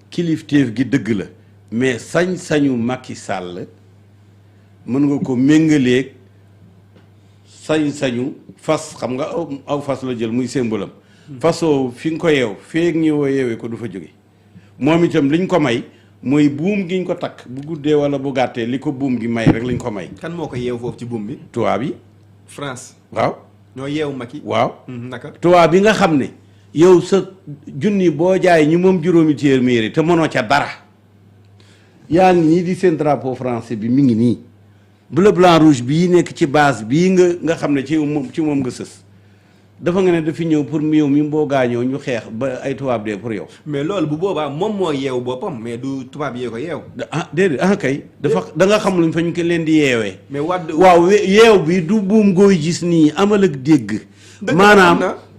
kilifteef gi dëgg la mais sañ-sañu Macky Sall mën nga ko méngaleeg sañ-sañu fas xam nga aw fas la jël muy symbole am fasoo fi nga ko yeew feeg ñëwoo yeewee ko du fa jóge moom itam liñ ko may mooy buum giñ ko takk bu guddee wala bu gàttee li ko buum gi may rek lañ ko may. kan moo ko yeew foofu ci buum bi. tubaab yi. France. waaw. ñoo yeewu Macky. waaw. naka. tubaab bi nga xam ne yow sa junni boo jaay ñi moom juróomi téeméeri te mënoo ca dara yaa ngi nii di seen drapeau français bi mi ngi nii bleu blanc rouge bii nekk ci base bii nga xam ne ci moom nga sës. dafa nga ne dafi ñëw pour yow mi boo gaañoo ñu xeex ba ay tubaab dee pour yow. mais loolu bu boobaa moom moo yeewu boppam mais du tubaab yee ko yeew. déedéet kay. da nga xam luñ fa ñu ko leen di yeewee. mais waaw yeew bi du buum gooy gis nii amal ak dégg.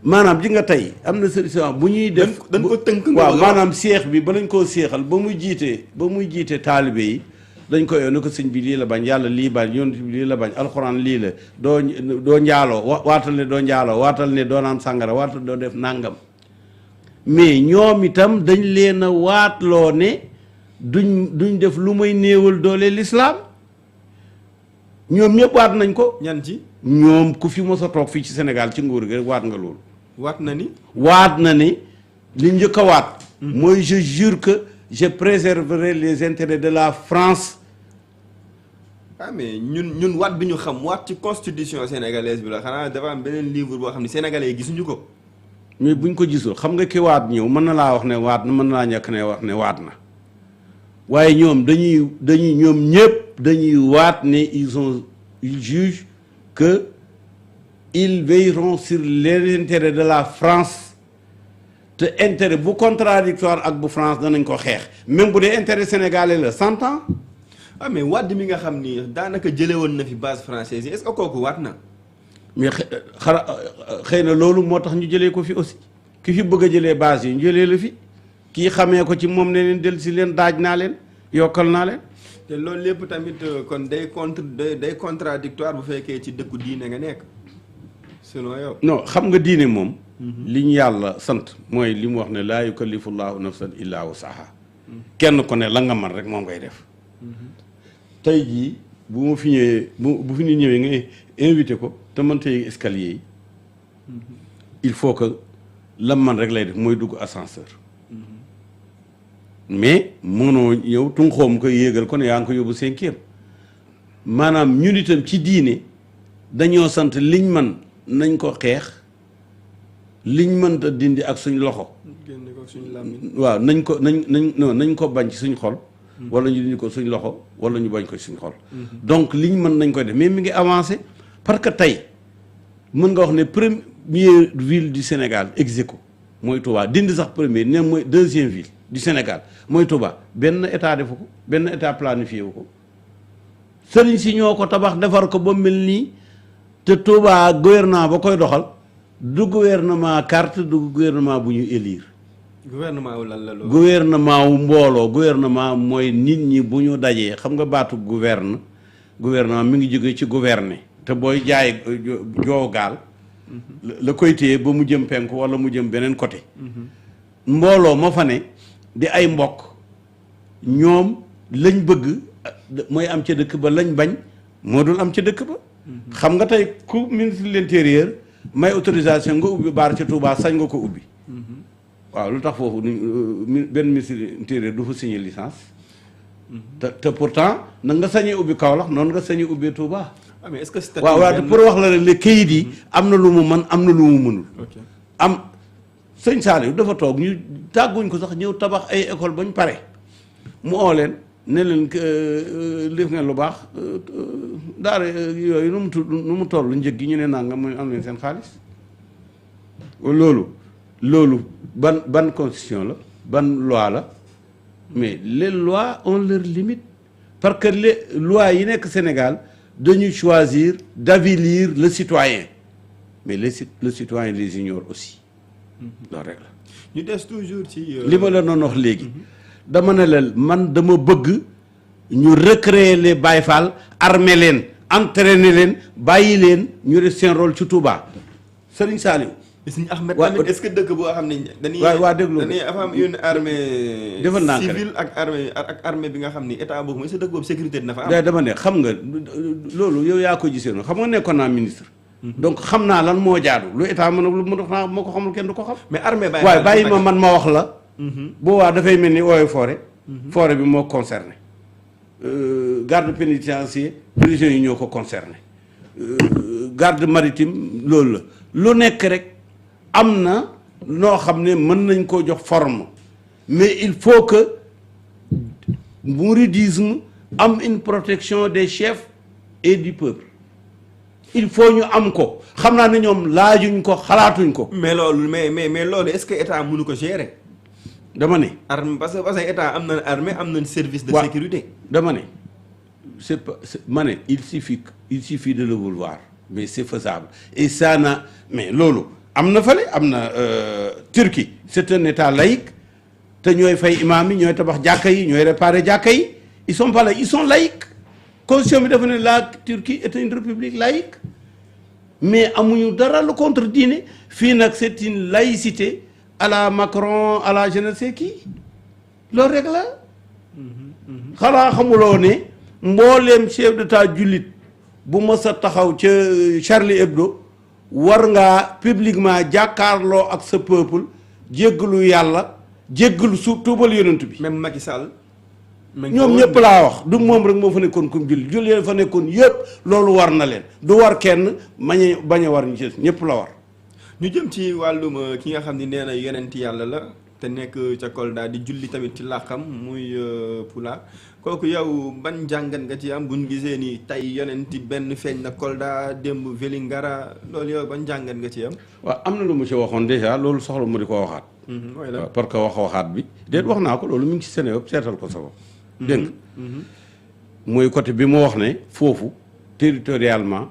maanaam ji nga tey am na solution bu ñuy def. dañ ko tënk waaw maanaam seex bi ba lañ koo seexal ba muy jiite taalibe yi. dañ ko yow ne ko sëñ bi lii la bañ yàlla lii bañ yonent bi lii la bañ alxuraan lii la doo njaaloo waatal ne doo njaaloo waatal ne doo naan sàngara waatal doo def nàngam mais ñoom itam dañ leen a waatloo ne duñ def lu may néewal doole lislaam ñoom ñëpp waat nañ ko. ñan ci. ñoom ku fi mos a toog fii ci Sénégal ci nguur gi rek waat nga loolu. waat na ni li njëkk a waat. mooy je jure que je préserverai les intérêts de la France. mais ñun waat bi ñu xam waat ci constitution sénégalaise bi la xanaa dafa am beneen livre boo xam ne sénégalais yi gisuñu ko. mais buñ ko gisul xam nga ki waat ñëw mën na laa wax ne waat na mën na laa ñàkk ne wax ne waat na waaye ñoom ñoom ñëpp dañuy waat ne ils jugent que ils veilleront sur les intérêts de la France te intérêt bu contradictoire ak bu France danañ ko xeex même bu dee intérêt sénégalais la 100 ans. mais Wade mi nga xam ni daanaka jële woon na fi base française yi est-ce que kooku waat na. mais xëy na loolu moo tax ñu jëlee ko fi aussi ki fi bëgg a jëlee base yi ñu jëlee la fi kii xamee ko ci moom ne leen del si leen daaj naa leen yokkal naa leen. te loolu lépp tamit kon day contradictoire bu fekkee ci dëkku diine nga nekk selon yow. non xam nga diine moom. li ñu yàlla sant mooy li mu wax ne laa yukallifu llaahu nafsan illaa wusaha kenn ku ne la nga man rek moom ngay def. tey jii bu ma fi ñëwee bu fi ñu ñëwee nga invité ko te man tey escalier yi il faut que la man rek lay def mooy dugg ascenseur mais mënoo ñëw tunxoom ko yéegal ko ne yaa ngi ko yóbbu 5e maanaam ñun itam ci diine dañoo sant liñ man nañ ko xeex liñ mënta dindi ak suñ loxo. génne ko suñ làmmiñ. waaw nañ ko bañ ci suñ xol. wala ñu dindi ko suñ loxo wala ñu bañ ko suñ xol. donc liñ mën nañ koy def mais mi ngi avancé parce que tey mën nga wax ne première ville du Sénégal ex aequo mooy Touba dindi sax première ne mooy deuxième ville du Sénégal mooy Touba benn état defu ko benn état planifié wu ko sëriñ si ñoo ko tabax defar ko ba mel nii te Touba gouvernement ba koy doxal du gouvernement carte du gouvernement bu ñu élire. gouvernement wu lan la loolu. gouvernement wu mbooloo gouvernement mooy nit ñi bu ñu dajee xam nga baatu gouvernement mi ngi jóge ci gouverner te booy jaay joow gaal la koy téye ba mu jëm penku wala mu jëm beneen côté. mbooloo ma fa ne di ay mbokk ñoom lañ bëgg mooy am ca dëkk ba lañ bañ moo dul am ca dëkk ba. xam nga tey ku ministre de l'intérieur may autorisation nga ubbi baar ca Touba sañ nga ko ubbi. waaw lu tax foofu benn ministre de l'intérieur du fa signer licence. te pourtant na nga sañee ubbi Kaolack noonu nga sañee ubbi Touba. mais est-ce que statut waaw pour wax la rek les kayit yi am na lu mu mën am na lu mu mënul. am sëñ Saliou dafa toog ñu tàgguñ ko sax ñëw tabax ay école ba ñu pare mu oo leen ne leen def ngeen lu baax daara yooyu nu mu toll njëg gi ñu ne nangam mooy am leen seen xaalis loolu ban constitution la ban loi la mais les lois ont leurs limites parce que les lois yi nekk Sénégal dañuy choisir d'avilir le citoyen mais le citoyen les ignore aussi loolu rek la. ñu des toujours ci. li ma la doon wax léegi. dama ne la man dama bëgg ñu recréer les Baye Fall armer leen entraîner leen bàyyi leen ñu def seen rôle ci Touba Serigne Saliou Sëñ Ahmed Waa- tamit est-ce que dëkk boo xam ne dañuy waa déglu dañuy dafa am une armée Defal naa ko civile ak armée bi nga xam ni état boobu mooy sa dëkk boobu sécurité dina fa am. dama ne xam nga loolu yow yaa ko gisee noonu xam nga nekkoon naa ministre. donc xam naa lan moo jaadu lu état mën a lu mu dox naa moo ko xamul kenn du ko xam. mais armée waaye bàyyi ma man ma wax la. boobaa dafay mel ni eaux et forêt. forêt bi moo concerné. garde pénitentiaire prison yi ñoo ko concerné. garde maritime loolu la lu nekk rek am na noo xam ne mën nañ koo jox forme mais il faut que mouridisme am une protection des chefs et du peuple il faut ñu am ko xam naa ne ñoom laajuñ ko xalaatuñ ko. mais loolu mais loolu est-ce que état mënu ko gérer. dama ne. armée parce que état am na armée am nañ service de sécurité. dama ne c'est pas ma ne il suffit de le vouloir mais c'est faisable et ça na mais loolu am na fële am na Turquie c'est un état laïque te ñooy fay imaam yi ñooy tabax jàkka yi ñooy réparer jàkka yi ils sont pas laïcs ils sont laïcs constitution bi dafa ne la Turquie est une république laïque mais amuñu dara lu contre diine fii nag c'est une laïcité à la Macron à la je ne sais qui loolu rek la xanaa xamuloo ne mbooleem chef d'état jullit bu mës a taxaw ca Charlie Hebdo war ngaa publiquement jàkkaarloo ak sa peuple jéggalu yàlla jéggalu su tuubal yonent bi. même Macky Sall. ñoom ñëpp laa wax du moom rek moo fa nekkoon comme jullit fa nekkoon yëpp loolu war na leen du war kenn bañ a war ñu ci ñëpp la war. ñu jëm ci wàllum ki nga xam ni nee na yonent yàlla la te nekk ca Kolda di julli tamit ci làqam muy pulaar kooku yow ban jàngat nga ci am buñ gisee ni tey yonenti benn feeñ na Kolda démb Vélingara loolu yow ban jàngat nga ci am. waaw am na lu mu ci waxoon déjà loolu soxla mu di ko waxaat. waaw parce que waxaat bi déet wax naa ko loolu mu ngi ci Sénégal seetal ko sa bopp. dégg nga mooy côté bi mu wax ne foofu territorialement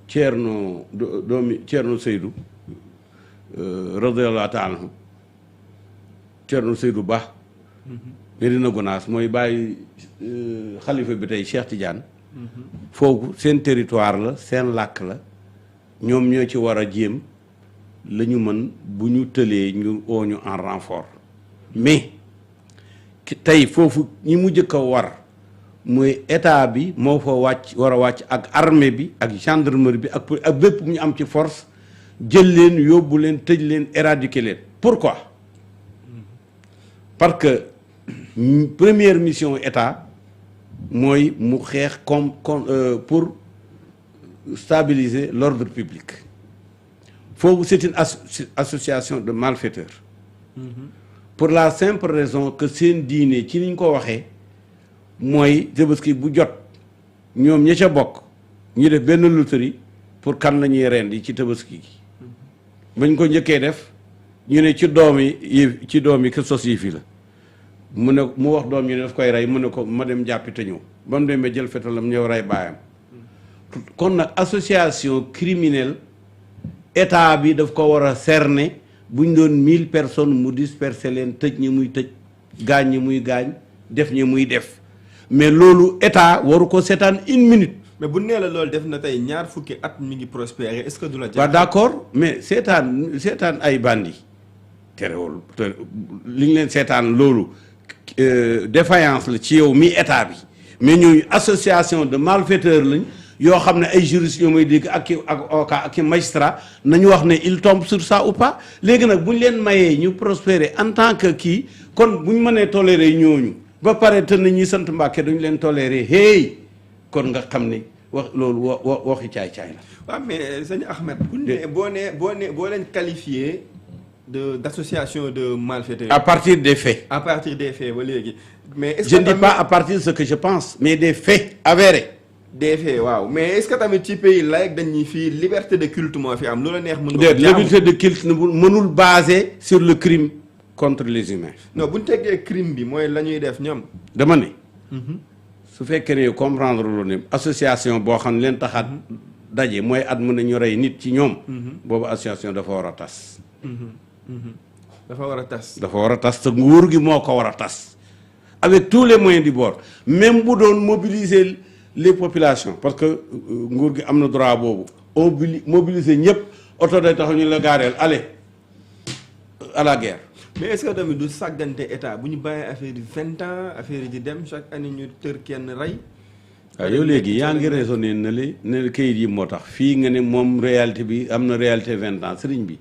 Thierno doomi Thierno Seydou radiyallahu ta'ala anhu Thierno Seydou Ba. Medina Gonaas mooy bàyyi xalifa bi tey Cheikh Tidiane. foofu seen territoire la seen làkk la ñoom ñoo ci war a jéem la ñu mën bu ñu tëlee ñu oo ñu en renfort mais tey foofu ñi mu jëkk a war mooy état bi moo fa war a wàcc ak armée bi ak gendarmerie bi ak bépp ñu am ci force jël leen yóbbu leen tëj leen éradiquer leen pourquoi parce que première mission état mooy mu xeex pour stabiliser l'ordre public foofu c'est une association de malfaiteurs pour la simple raison que seen diine ci niñ ko waxee mooy Tabaski bu jot ñoom ña ca bokk ñu def benn loterie pour kan la ñuy rendi ci Tabaski gi bañ ko njëkkee def ñu ne ci doom yi Christos yi fii la mu ne mu wax doom yi ne daf koy rey mu ne ko ma dem jàppi te ñëw ba mu demee jël fetalam ñëw rey baayam kon nag association criminelle état bi daf ko war a cerner bu ñu doon 1000 personnes mu disperser leen tëj ñi muy tëj gaañ ñi muy gaañ def ñi muy def mais loolu état waru ko seetaan une minute. mais bu nee la loolu def na tey ñaar fukki at mi ngi prospérer est-ce que du la. waaw d'accord mais seetaan ay bandi terewul li ñu leen seetaan loolu défaillance la ci yow mi état bi mais ñooñu association de malfaiteurs lañ yoo xam ne ay juristes ñoo may dégg ak i magistrat nañu wax ne il tombe sur ça ou pas léegi nag bu ñu leen mayee ñu prospérer en tant que kii kon bu ñu mënee tolérer ñooñu ba pare te na ñuy sant Mbàkke duñu leen tolérer hey kon nga xam ne wax loolu waxi caay-caay la. waaw mais sëñ Ahmed. boo leen qualifié d'association de malfaiteurs. à partir des faits. à partir des faits ba léegi. mais est-ce que je ne dis pas à partir de ce que je pense mais des faits avérés. des faits waaw mais est-ce que tamit ci pays laïc dañuy fii liberté de culte moo fi am lu la neex mën nga liberté de culte mënul basé sur le crime contre les humains. non bu ñu teggee crime bi mooy la ñuy def ñoom. dama ne. su fekkee ne comprendre lu ne association boo xam ne leen taxaat daje mooy at mën nañu rey nit ci ñoom. boobu association dafa war a tas. dafa war a tas. dafa war a tas te nguur gi moo ko war a tas avec tous les moyens du bord même bu doon mobiliser les populations parce que nguur gi am na droit boobu mobiliser ñëpp oto day taxaw ñu la gaareel allez à la guerre. mais est-ce que tamit du sàggante état bu ñu bàyyee affaire yi 20 ans affaire yi di dem chaque année ñu tër kenn rey. waaw yow léegi yaa ngi raisonné ne kayit yi moo tax fii nga ne moom réalité bi am na réalité 20 ans sëriñ bi.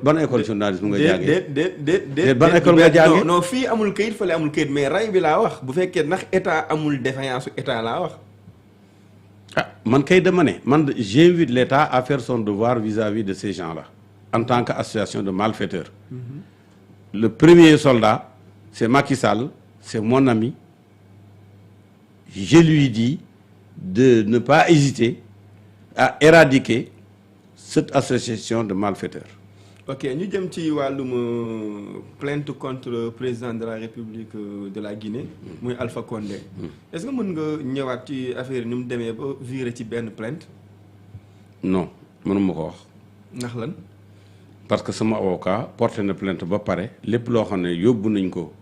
ban école journalisme nga jàngee déet ban école nga jàngee non fii amul kayit fële amul kayit mais rey bi laa wax bu fekkee ndax état amul défaillance su état laa wax. ah man kay dama ne man j'invite l'État à faire son devoir vis-à-vis de ces gens-là en tant qu'association de malfaiteurs. Le premier soldat c'est Macky Sall, c'est mon ami. Je lui dis de ne pas hésiter à éradiquer cette association de malfaiteurs. ok ñu jëm ci wàllum plainte contre le président de la République de la Guinée. muy Alpha Condé. est-ce que mën nga ñëwaat ci affaire yi ni mu demee ba viré ci benn plainte. non mënuma ko wax. ndax lan. parce que sama avocat porté na plainte ba pare lépp loo xam ne yóbbu nañ ko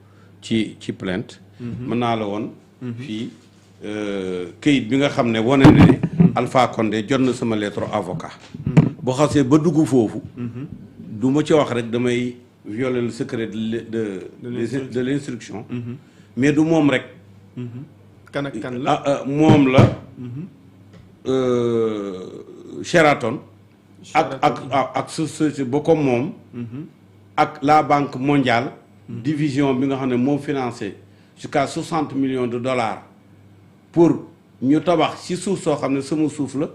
ci plainte. mën naa la woon. fii këyit bi nga xam ne wane na ne. Alpha Condé jot na sama lettre avocat. boo xasee ba dugg foofu. du ma ci wax rek damay violer le secret de l'instruction. mais du moom rek. kan ak kan la moom la. Sheraton. ak société ba comme moom. ak la Banque mondiale. division bi nga xam ne moo financé jusqu'à 60 millions de dollars pour ñu tabax ci suuf soo xam ne sama suuf la.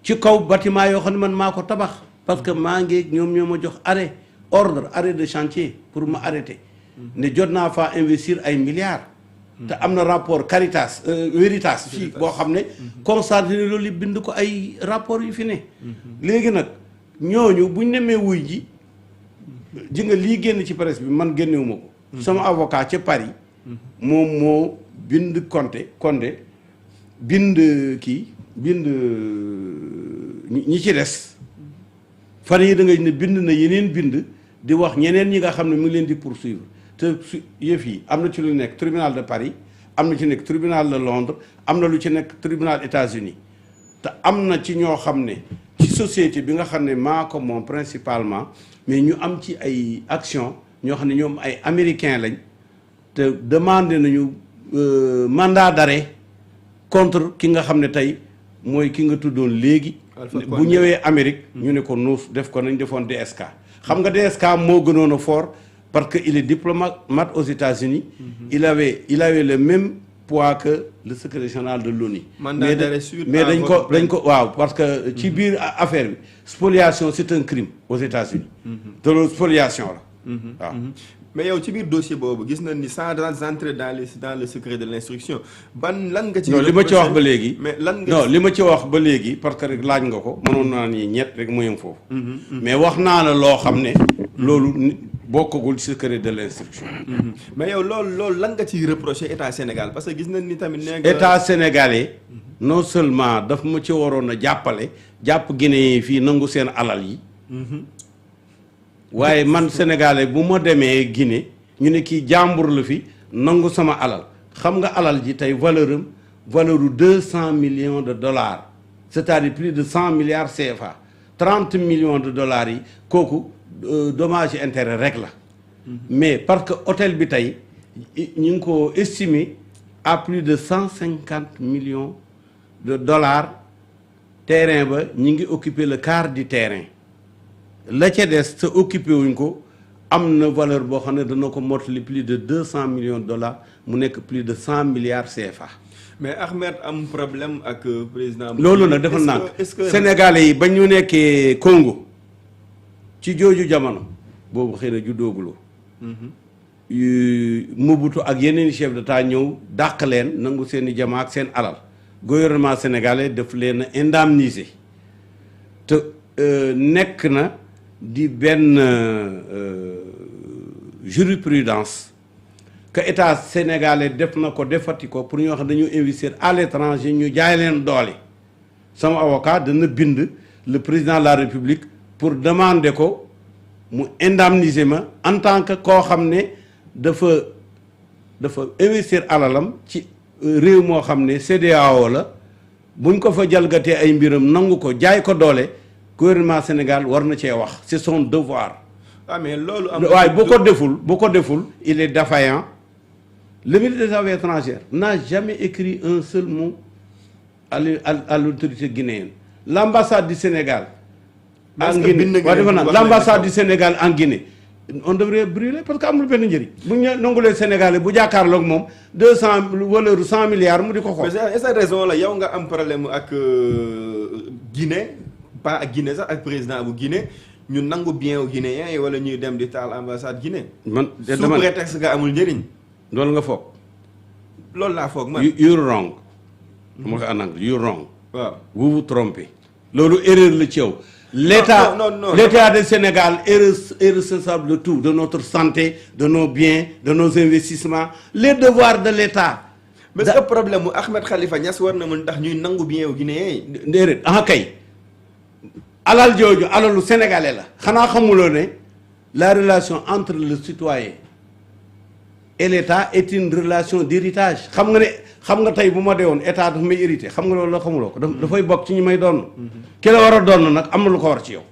ci kaw bâtiment yoo xam ne man maa ko tabax. parce que maa ngi ñoom ñoo ma jox arrêt de chantier pour ma arrêter. ne jot naa faa investir ay milliards. te am na rapport Caritas Veritas fii boo xam ne. constaté ne loolu bind ko ay rapport yu fi ne. léegi nag ñooñu buñ nemee wuy ji nga lii génn ci presse bi man génnewuma ko. sama avocat ca Paris. moom moo bind Condé bind ñi ci des. fan yi da ngay ne bind na yeneen bind di wax ñeneen ñi nga xam ne mu ngi leen di poursuivre te yëf yi am na ci lu nekk tribunal de Paris am na ci nekk tribunal de Londres am na lu ci nekk tribunal États-Unis te am na ci ñoo xam ne ci société bi nga xam ne maa ko moom principalement mais ñu am ci ay action ñoo xam ne ñoom ay américains lañ te demandé nañu mandat d'arrêt contre ki nga xam ne tey mooy ki nga tuddoon léegi. bu ñëwee Amérique ñu ne ko nuus def ko nañ defoon DSK xam nga DSK moo gënoon a fort parce que il est diplomate aux États-Unis il avait le même poids que le secrétaire général de l'ONU mais dañ ko waaw parce que ci biir affaire bi spoliation c'est un crime aux États-Unis te loolu spoliation la waaw mais yow ci biir dossier boobu gis nañ ni sans entrer dans le secret de l'instruction lan nga ci. non li ma ci wax ba léegi. mais lan nga non li ma ci wax ba léegi parce que rek laaj nga ko mënoon naa ni ñett rek mu yem foofu. mais wax naa la loo xam ne. loolu bokkagul secret de l'instruction. mais yow loolu lan nga ciy reprocher état Sénégal parce que gis nañ ni tamit. nee nga état sénégalais non seulement daf ma ci waroon a jàpp Guinée fii nangu seen alal yi. waaye man sénégalais bu ma demee Guinée ñu ne kii jàmbur la fi nangu sama alal xam nga alal ji tey valeur u 200 millions de dollars c'est-à-dire plus de 100 milliards CFA 30 millions de dollars yi kooku dommage intérêt rek la. mais parce que hôtel bi tey ñu ngi ko estimé à plus de 150 millions de dollars terrain ba ñu ngi occuper le quart du terrain. la ca des te occupé wuñ ko am na valeur boo xam ne dana ko mottali plus de 200 millions de dollars mu nekk plus de 100 milliards CFA. mais Ahmed am problème ak président. loolu nag defal naa ko Sénégalais yi ba ñu nekkee Congo ci jooju jamono boobu xëy na juddooguloo. Mobutu ak yeneen chef d'État ñëw dàq leen nangu seen i jamaa ak seen alal gouvernement sénégalais daf leen a indemniser te nekk na. di benn jurisprudence que état sénégalais def na ko defati ko pour ñoo xam dañu investir à l'étranger ñu jaay leen doole sama avocat dana bind le président de la République pour demander ko mu indemniser ma en tant que koo xam ne dafa investir alalam ci réew moo xam ne CEDEAO la buñ ko fa jalgatee ay mbiram nangu ko jaay ko doole gouvernement Sénégal war na cee wax c'est son devoir. ah mais loolu waaye bu ko deful il est défaillant. Le ministre des Affaires étrangères n'a jamais écrit un seul mot à l'autorité guinéenne. L'ambassade du Sénégal en Guinée l'ambassade du Sénégal en Guinée on devrait brûler parce que amul benn njëriñ bu ñu nangulee Sénégalais bu jàkkaarloog moom 200 valeur 100 milliards mu di ko xool. mais cette raison la yow nga am problème ak Guinée pas ak Guinée sax ak président bu Guinée ñu nangu bien au Guinéen yi wala ñuy dem di taal ambassade Guinée. man sous prétexte nga amul njëriñ. loolu nga foog. loolu laa foog man. you're wrong. ma ko en anglais you're wrong. waaw vous vous trompez. loolu erreur la ci yow. L'État du Sénégal est responsable de tout, de notre santé, de nos biens, de nos investissements, les devoirs de l'État. mais ce problème mu Ahmed Khalifa Niass war na mën tax ñuy nangu bien wu Guinéen yi. déedéet kay alal jooju alalu sénégalais la. xanaa xamuloo ne la relation entre le citoyen et l'État est une relation d'héritage. xam nga tey bu ma dee woon état dafa may hérité xam nga loolu la xamuloo ko. dafay bokk ci ñi may doon. ki la war a doon nag am na lu ko war ci yow.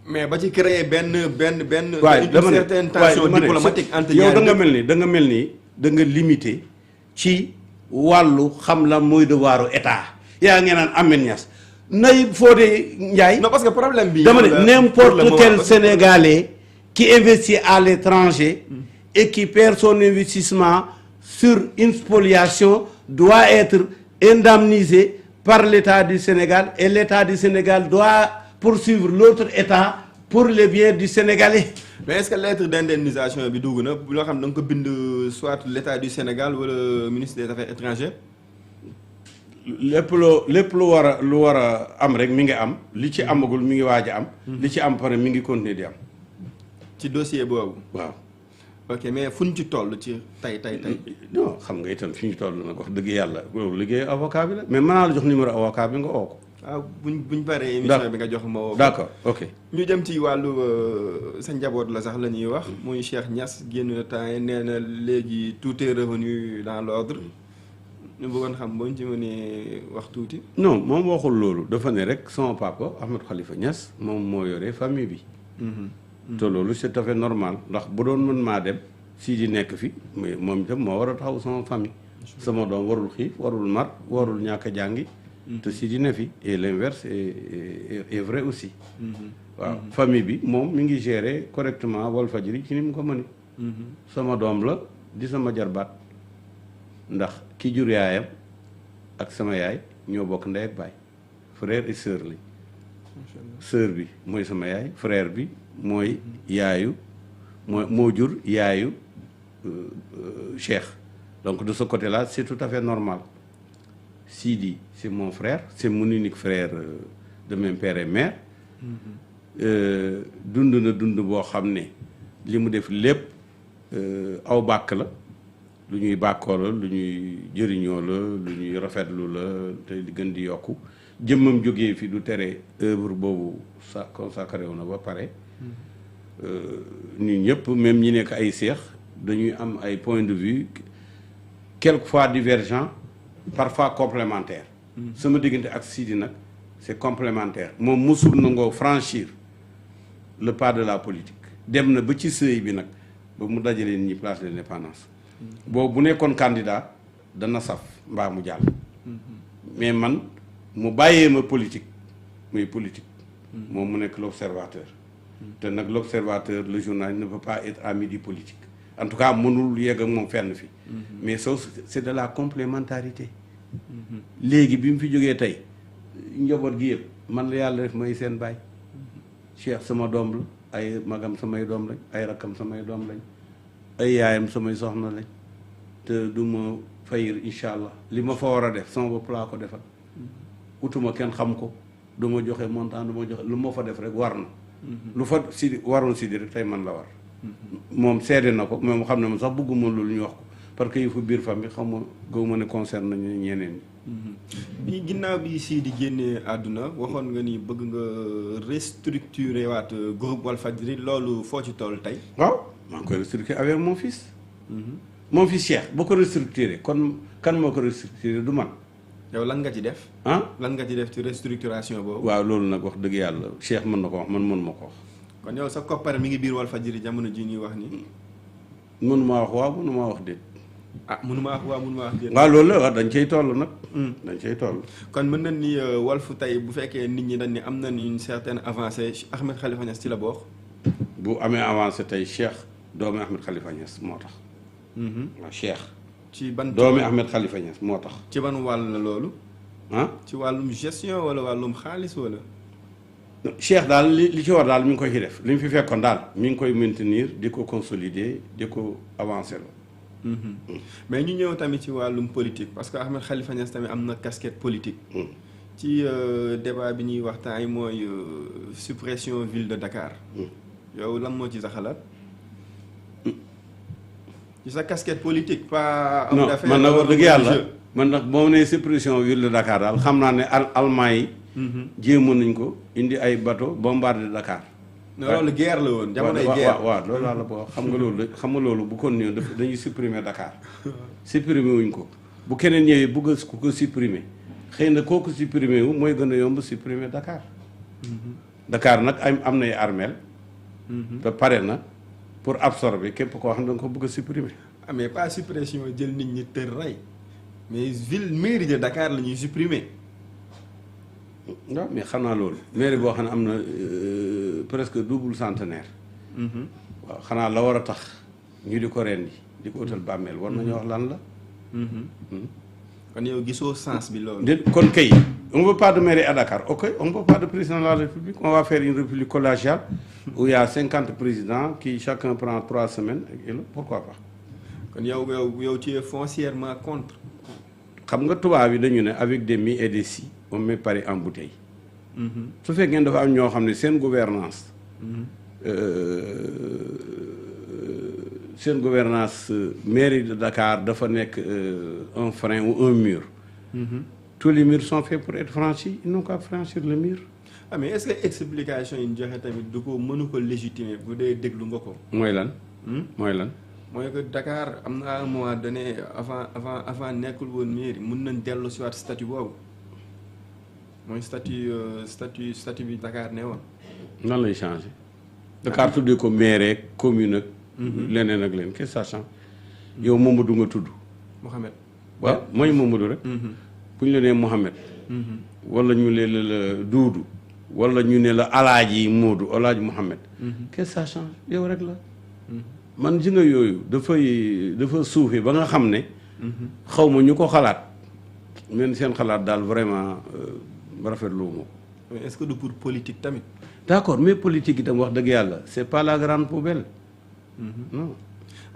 mais ba ci créer benn. waaye dama ne certaine tension diplomatique entre yow da nga mel ni da nga limité ci wàllu xam la mooy devoiru état yaa ngi naan Ahmed Niass nay Fodé Ndiaye. non parce que problème bi. dama ne n'importe quel Sénégalais qui investit à l'étranger et qui perd son investissement sur une spoliation doit être indemnisé par l'État du Sénégal et l'État du Sénégal doit poursuivre l'autre État pour les biens du Sénégalais. mais est-ce que lettre d'indemnisation bi dugg na loo xam da nga ko bind soit l'État du Sénégal wala ministre des Affaires étrangères. lépp lu war a am rek mi ngi am li ci amagul mi ngi waaj a am. li ci am pare mi ngi continuer di am. ci dossier boobu. waaw. ok mais fu ñu ci toll ci tey. non xam nga itam fi ñu toll nag wax dëgg yàlla loolu liggéey avocat bi la mais mën naa la jox numéro avocat bi nga oo ko. waaw buñ paree émission bi nga jox ma woo. d'accord ok. ñu jëm ci wàllu sa njaboot la sax la ñuy wax muy Cheikh Niass génn na temps yi nee na léegi tout est revenu dans l'ordre ñu bëggoon xam boo ñu ci mënee wax tuuti. non moom waxul loolu dafa ne rek sama papa Ahmed Khalifa Niass moom moo yore famille bi. te loolu c'est tout à fait normal ndax bu doon mën maa dem sii di nekk fi mais moom itam moo war a taxaw sama famille. sama doom warul xiif warul mar warul ñàkk a jàngi. te sii di ne fi et l'inverse est vrai aussi. waaw famille bi moom mi ngi gérer correctement Walfadjri ci ni mu ko mënee. sama doom la di sama jarbaat ndax ki jur yaayam ak sama yaay ñoo bokk ndey ak baay frère et sœur lañ. sœur bi mooy sama yaay frère bi. mooy yaayu moo jur yaayu Cheikh donc de ce côté-là c'est tout à fait normal Sidi c'est mon frère c'est mon unique frère de même père et mère dund na dund boo xam ne li mu def lépp aw bàkk la lu ñuy bàkkoo la lu ñuy jëriñoo la lu ñuy rafetlu la te di gën di yokku jëmmam jógee fi du tere œuvre boobu sa consacré wu na ba pare ñun ñëpp même ñi nekk ay seex dañuy am ay points de vue quelquefois divergents parfois complémentaires. sama diggante ak Sidi nag c'est complémentaire moom musul nangoo franchir le pas de la politique dem na ba ci seuil bi nag ba mu dajalee nit ñi place de l'indépendance boobu bu nekkoon candidat dana saf mbaa mu jàll mais man mu bàyyee ma politique muy politique moom mu nekk l'observateur te nag l'observateur le journal ne peut pas être ami du politique en tout cas mënul yegg ak moom fenn fi mais soo c'est de la complémentarité léegi bi mu fi jógee tey njaboot gi yëpp man la yàlla def may seen baay Cheikh sama doom la ay magam samay doom lañ ay rakkam samay doom lañ ay yaayam samay soxna lañ te du ma fayir incha allah li ma fa war a def sama bopp laa ko defal utuma kenn xam ko du ma joxe montant du ma joxe lu ma fa def rek war na lu fa Sidi waroon Sidi rek tey man la war moom seede na ko mais mu xam ne ma sax bëgguma loolu ñu wax ko parce que yu fa biir famille xam nga gaw ma ne concerne nañu ñeneen bi ginnaaw bi Sidi génnee àdduna waxoon nga ni bëgg nga restructurer waat groupe Walfadjri loolu foo ci toll tey. waaw maa ngi koy restructurer avec mon fils mon fils Cheikh boo ko restructurer kon kan moo ko restructurer du man yow lan nga ci def. lan nga ci def ci restructuration boobu. waaw loolu nag wax dëgg yàlla Cheikh mën na ko wax man mën ma ko wax. kon yow sa koppar mi ngi biir Walfadjri jamono ji ñuy wax ni. mënumaa wax waaw mënumaa wax déet. mënumaa wax waaw mënumaa wax déet. waaw loolu la wax dañ cay toll nag. dañ cay toll. kon mën nañ ni Walf tey bu fekkee nit ñi dañ ni am nañ une certaine avancée Ahmed Khalifa Niass ci la bokk. bu amee avancé tey Cheikh doomi Ahmed Khalifa Niass moo tax. waaw Cheikh. ci ban doomi Ahmed Khalifa Niass moo tax. ci ban wàll la loolu. ci wàllum gestion wala wàllum xaalis wala. Cheikh daal li ci war daal mi ngi koy ci def li mu fi fekkoon daal mi ngi koy maintenir di ko consolider di ko avancer la. mais ñu ñëw tamit ci wàllum politique parce que Ahmed Khalifa Niass tamit am na casquette politique. ci débat bi ñuy waxtaan yi mooy suppression ville de Dakar. yow lan moo ci sa xalaat. ci sa casquette politique pas. non man nag wax dëgg yàlla man nag boo nee suppression ville de Dakar daal xam naa ne Allemand yi. jéemoon nañ ko indi ay bateau bombardé Dakar. loolu guerre la woon jamonoy guerre waaw loolu laa la boo xam nga loolu bu kon ñëw dañuy supprimer Dakar. supprimer wuñ ko bu keneen ñëwee bëgg a ko supprimer xëy na kooku supprimer wu mooy gën a yomb supprimer Dakar. Dakar nag am nay armeel te pare na pour absorber képp koo xam ne da nga ko bëgg a supprimer. mais pas suppression jël nit ñi tër rey mais ville mairie de Dakar la ñuy supprimer. waaw mais xam naa loolu mairie boo xam ne am na presque double centenaire. waaw xanaa la war a tax ñu di ko rendi di ko utal bàmmeel war nañu wax lan la. kon yow gisoo sens bi loolu. kon kay on ne veut pas de mairie à Dakar ok on ne veut pas de président de la République on va faire une république collégiale où il y a 50 présidents qui chacun prend 3 semaines et là pourquoi pas. kon yow tu es foncièrement contre. xam nga tubaab yi dañu ne avec des mi et des si on met Paris en bouteille. su fekkee dafa am ñoo xam ne seen gouvernance mairie de Dakar dafa nekk un frein ou un mur. tous les murs sont faits pour être franchis ils n'ont qu'à franchir le mur. mais est-ce que explication yi ñu joxe tamit du ko mënu ko légitimer bu dee déglu nga ko. mooy lan. mooy lan. mooy que Dakar am na à un moment donné avant nekkul woon mairie mun nañ dellu si waat statut boobu mooy statut bi Dakar ne woon. nan lay changé. Dakar tuddee ko maire ak commune ak. leneen ak leen qu'est-ce que ça change. yow Mamadou nga tudd. Mohamed. waaw mooy Mamadou rek. bu ñu la nee Mohamed. wala ñu ne la Duudu. wala ñu ne la Alaaji Moodu Alaaji Mohamed. qu'est-ce que ça change yow rek la. man ji nga yooyu dafa suufi ba nga xam ne. xaw ma ñu ko xalaat. men seen xalaat daal vraiment rafetlu ma ko. est-ce que du pour politique tamit. d'accord mais politique itam wax dëgg yàlla c'est pas la grande poubelle. non.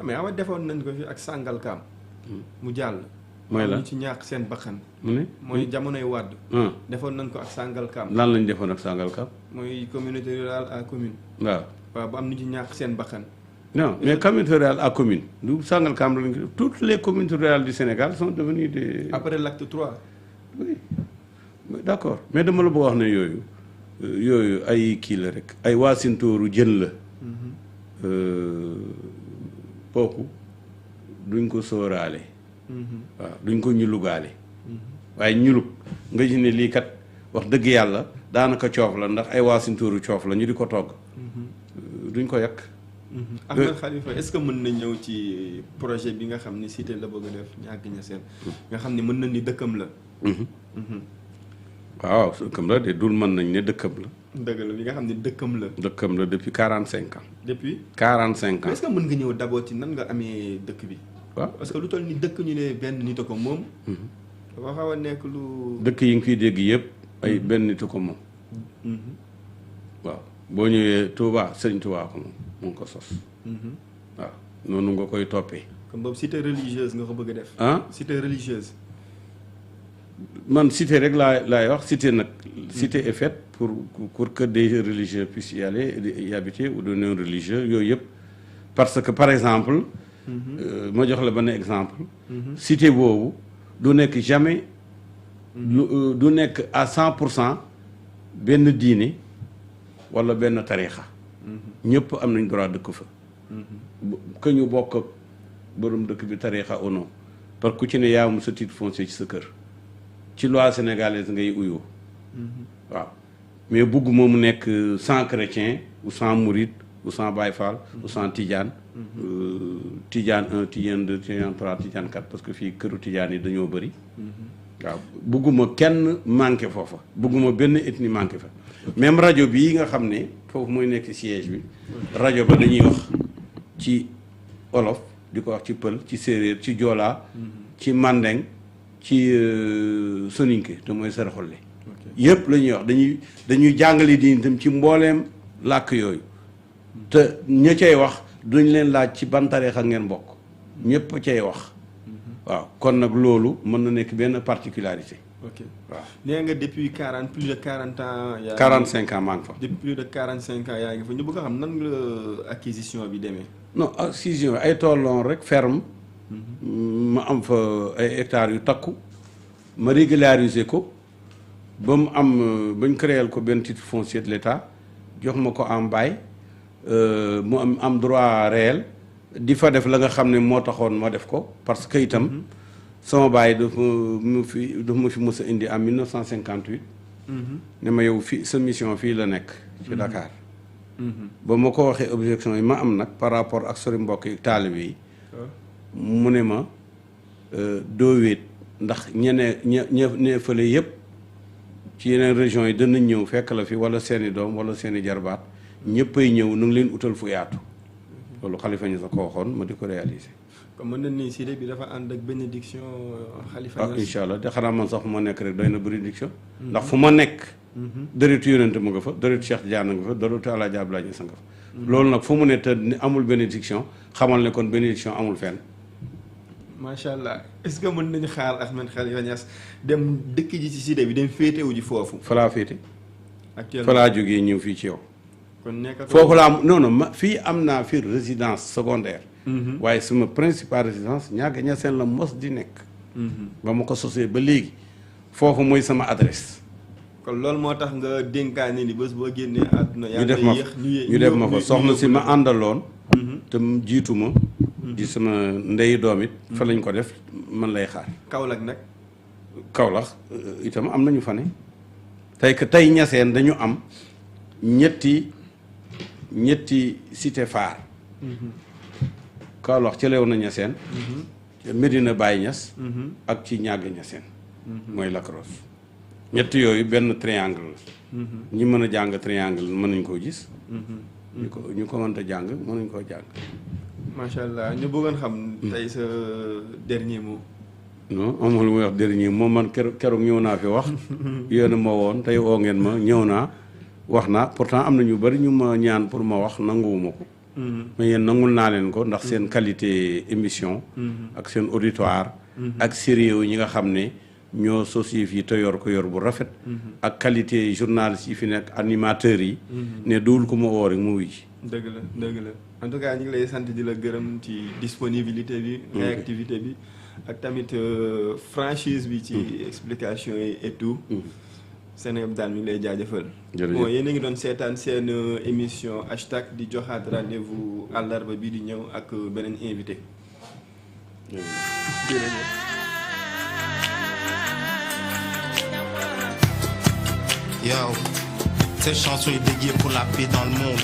mais ama defoon nañ ko fi ak Sangalkam. mu jàll. mooy lan ñu ci ñàkk seen bakkan. mu ne mooy jamonoy Wàdd. defoon nañ ko ak Sangalkam. lan lañ defoon ak Sangalkam. mooy communauté rurale à commune. waaw ba am ñu ci ñàkk seen bakkan. non mais communauté rurale à commune du Sangalkam lañ ko toutes les communautés rurales du Sénégal sont devenues des. après l'acte 3. oui d'accord mais dama la bëgg wax ne yooyu ay kii la rek ay waasintooru jën la. kooku duñ ko sóoraale. waaw duñ ko ñulugaale. waaye ñulug nga gis ne lii kat wax dëgg yàlla daanaka coof la ndax ay waasintooru coof la ñu di ko togg. duñ ko yàq. Ahmed Khalifa est-ce que mën na ñëw ci projet bi nga xam ni cité la bëgg a def ñàkk ña seen. nga xam ni mën na ni dëkkam la. waaw dëkkam la de dul mën nañ ne dëkkam la. dëgg la li nga xam ne dëkkam la. dëkkam la depuis 45 ans. depuis 45 ans. est-ce que mën nga ñëw d'abord ci nan nga amee dëkk bi. waaw parce que lu toll ni dëkk ñu ne benn nit a ko moom. dafa xaw a nekk lu. dëkk yi nga fiy dégg yëpp ay benn nit a ko moom. waaw boo ñëwee Touba Sëriñ Touba ko moom mu ngi ko sos. waaw noonu nga koy toppee. comme boobu cité religieuse nga ko bëgg a def. cité religieuse. man cité rek laay wax cité nag. cité est faite pour que des religieux puissent y aller y habiter ou des non religieux yooyu yëpp parce que par exemple. ma jox la benn exemple. cité boobu du nekk jamais. du nekk à 100% benn diine wala benn tariixa. ñëpp am nañ droit dëkk fa. que ñu bokk ak borom dëkk bi tariixa ou non parce que ku ci ne yaa am sa titre foncier ci sa kër. ci loi sénégalaise ngay uyoo waaw mais bugguma mu nekk sans chrétien ou sans mouride ou sans Baye Fall ou sans Tidiane Tidiane 1 Tidiane 2 Tidiane 3 Tidiane 4 parce que fii këru Tidiane yi dañoo bëri waaw bugguma kenn manqué foofa bugguma benn ethnie manqué fa même rajo bii nga xam ne foofu mooy nekk siège bi rajo ba dañuy wax ci olof di ko wax ci pël ci séeréer ci joolaa ci mandeng ci soninke te mooy saraxolle yëpp la ñuy wax dañuy jàngale di itam ci mbooleem làkk yooyu te ña cay wax duñ leen laaj ci ban tariixa ngeen bokk ñëpp cay wax waaw kon nag loolu mën na nekk benn particularité ok waaw nee nga depuis plus de 40 ans. 45 ans maa ngi fa. depuis plus de 45 ans yaa ngi fa ñu bëgg a xam nan la acquisition bi demee. non acquisition ay tooloon rek ferme. ma am fa ay hectares yu takku. ma régulariser ko ba mu am bañ créer ko benn titre foncier de l'État jox ma ko en bail mu am droit réel di fa def la nga xam ne moo taxoon ma def ko parce que itam. sama baay dafa ma fi mës a indi en 1958. ne ma yow fii sa mission fii la nekk. ci Dakar. ba ma ko waxee objection yi ma am nag par rapport ak sori mbokk yi taalibe yi. mu ne ma doo wéet ndax ñe fële yëpp ci yeneen régions yi danañ ñëw fekk la fi wala seeni doom wala seeni jarbaat ñëppay ñëw nu ngi leen utal fu yaatu. loolu xalifa ñu sa ko waxoon ma di ko réaliser. kon mën nañu ni Sidy bi dafa ànd ak bénédiction xalifa Niass. incha allah te xanaa man sax fu ma nekk rek doy na bénédiction. ndax fu ma nekk. dëreetu yonent mu nga fa dëreetu Cheikh Tidiane nga fa dëreetu Alaaji Abdoulaye Niass nga fa. loolu nag fu mu ne te amul bénédiction xamal ne kon bénédiction amul fenn. macha allah est-ce que mën nañu xaar Ahmed Khalifa Niass dem dëkk ji ci Sidy bi dem féetewu ji foofu. fa laa féete. actuellement fa laa jógee ñëw fii ci yow. kon nekkatoo foofu laa non non fii am naa fi résidence secondaire. waaye sama principale résidence ñaaga ñaseen la mos di nekk. ba ma ko sosee ba léegi foofu mooy sama adresse. kon loolu moo tax nga dénkaane ni bés boo génnee àdduna. ñu def ma ñu def ma fa soxna si ma àndaloon. te mu jiitu ma. di sama ndey doom it. fa lañ ko def man lay xaar. Kaolack nag. Kaolack itam am nañu fa ne. tey ñaseen dañu am ñetti cité phare. Kaolack ca Léona Niassène. Medina Baye Niass. ak ci ñàgg Niassène. mooy Lac Rose. ñett yooyu benn triangle la. ñi mën a jàng triangle mën nañ koo gis. ñu ko mënta jàng mën nañ koo jàng. macha allah ñu bëggoon xam. tey sa dernier mot. non amul lu muy wax dernier mot man keroog ñëw naa fi wax. yéen a ma woon tey oo ngeen ma ñëw naa wax naa pourtant am na ñu bari ñu ma ñaan pour ma wax nanguwuma ko. mais yéen nangul naa leen ko ndax seen qualité émission. ak seen auditoire. ak sérieux ñi nga xam ne ñoo sosif yi te yor ko yor bu rafet. ak qualité journaliste yi fi nekk animateurs yi. ne duwul ko ma woo rek mu wuy. dëgg la en tout cas ñu ngi lay sant di la gërëm ci disponibilité bi. réactivité bi ak tamit franchise bi ci explication yi et tout. Sénégal daal mi ngi lay jaajëfal. bon yéen a ngi doon seetaan seen émission hashtag di joxaat rendez-vous àllarba bii di ñëw ak beneen invité. Yo, cette chanson est dédiée pour la paix dans le monde.